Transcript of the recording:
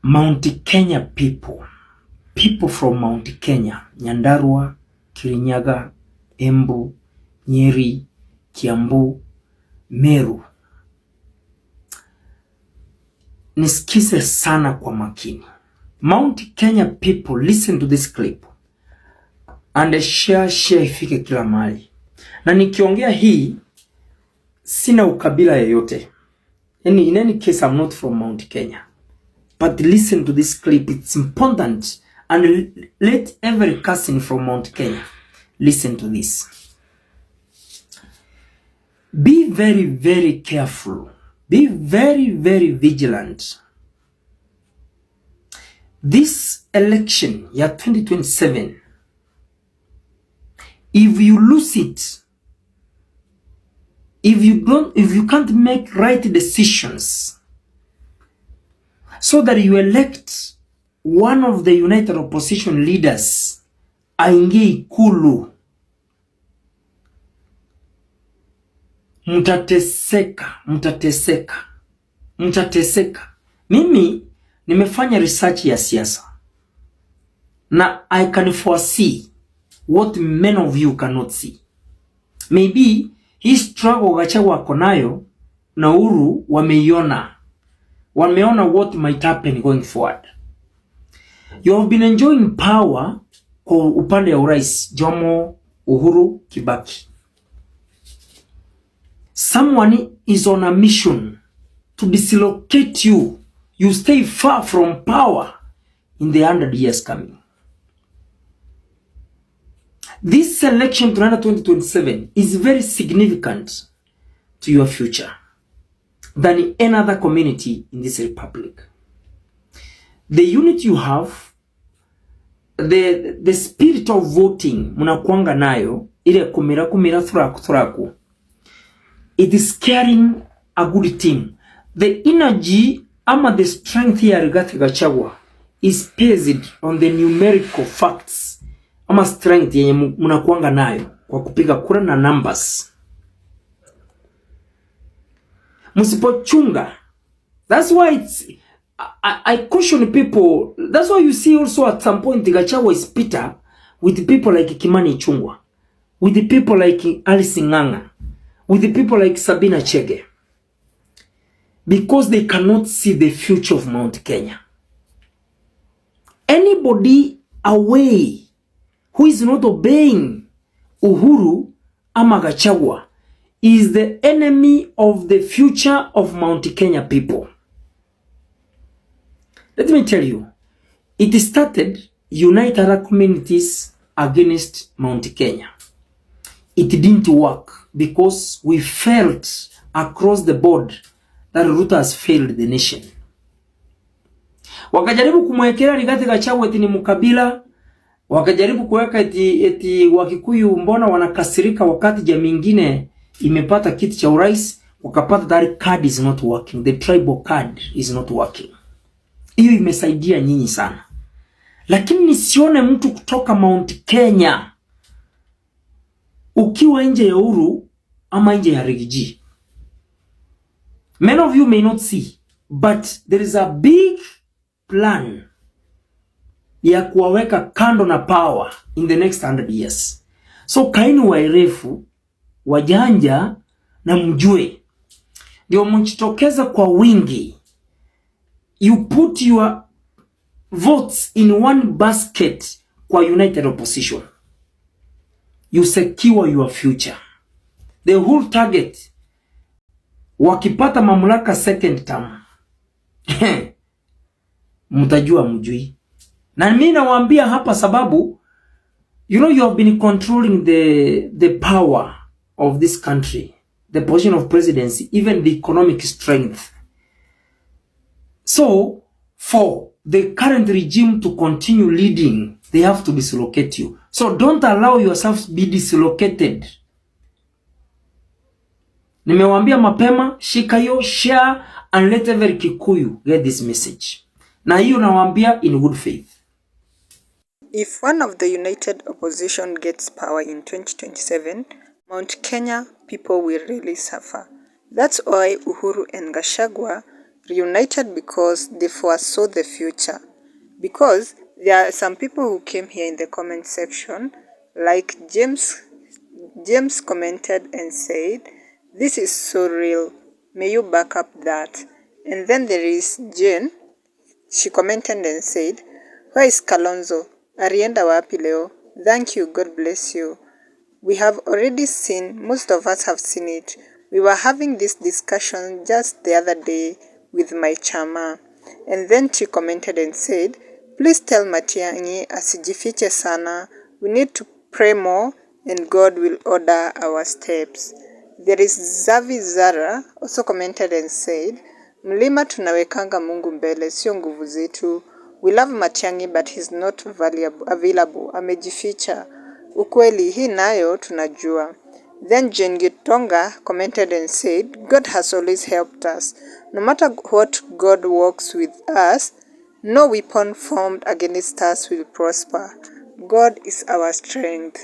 Mount Kenya people from Mount Kenya, Nyandarua, Kirinyaga, Embu, Nyeri, Kiambu, Meru. Nisikize sana kwa makini. Mount Kenya people, listen to this clip and share ifike kila mahali. Na nikiongea hii sina ukabila yoyote. In any case, I'm not from Mount Kenya. But listen to this clip. It's important. And let every cousin from Mount Kenya listen to this. Be very, very careful. Be very, very vigilant. This election, year 2027, if you lose it, if you can't make right decisions so that you elect one of the united opposition leaders aingie Ikulu, mtateseka. Mimi nimefanya research ya siasa na I can foresee what many of you cannot see. Maybe hii struggle Gachagua wako nayo na Uhuru wameona what might happen going forward. You have been enjoying power kwa upande ya urais, Jomo, Uhuru, Kibaki. Someone is on a mission to dislocate you. You stay far from power in the 100 years coming. This election to 2027 is very significant to your future than any other community in this republic. The unit you have, the spirit of voting munakuanga nayo, ile kumira thuraku, it is carrying a good team. The energy ama the strength ya Rigathi Gachagua is based on the numerical facts ama strength yenye munakuanga nayo kwa kupiga kura na numbers. Musipochunga. That's why I caution people. That's why you see also at some point Gachagua is bitter with people like Kimani Ichung'wah, with the people like Alice Ng'ang'a, with the people like Sabina Chege, because they cannot see the future of Mount Kenya. Anybody away who is not obeying Uhuru ama Gachagua is the enemy of the future of Mount Kenya people. Let me tell you, it started unite other communities against Mount Kenya. It didn't work because we felt across the board that Ruto has failed the nation. Wakajaribu kumwekea Rigathi Gachagua eti ni mkabila, wakajaribu kuweka eti Wakikuyu mbona wanakasirika wakati jamii nyingine imepata kiti cha urais, wakapata that card is not working, the tribal card is not working. Hiyo imesaidia nyinyi sana. Lakini nisione mtu kutoka Mount Kenya ukiwa nje ya Uhuru ama nje ya Rigiji. Many of you may not see, but there is a big plan ya kuwaweka kando na power in the next 100 years. So kaini wairefu, wajanja na mjue. Ndio mjitokeza kwa wingi. You put your votes in one basket kwa united opposition. You secure your future. The whole target, wakipata mamlaka second term, mtajua mjui. Na mimi nawaambia hapa sababu, you know, you have been controlling the power of this country, the position of presidency, even the economic strength. So, for the current regime to continue leading, they have to dislocate you. So don't allow yourself to be dislocated. Nimewambia mapema, shika yo, share, and let every Kikuyu get this message. Na hiyo nawambia in good faith. If one of the united opposition gets power in 2027, Mount Kenya people will really suffer. That's why Uhuru and Gachagua reunited because they foresaw the future. Because there are some people who came here in the comment section, like James commented and said, "This is so real. May you back up that." And then there is Jane. She commented and said, "Where is Kalonzo? Arienda wapi leo? Thank you, God bless you. We have already seen, most of us have seen it. We were having this discussion just the other day with my chama." And then she commented and said, "Please tell Matiang'i asijifiche sana. We need to pray more and God will order our steps." There is Zavi Zara also commented and said, "Mlima tunawekanga Mungu mbele, sio nguvu zetu. We love Matiang'i but he's not available. Amejificha. Ukweli hii nayo tunajua." Then Jane Gitonga commented and said, "God has always helped us. No matter what, God works with us. No weapon formed against us will prosper. God is our strength."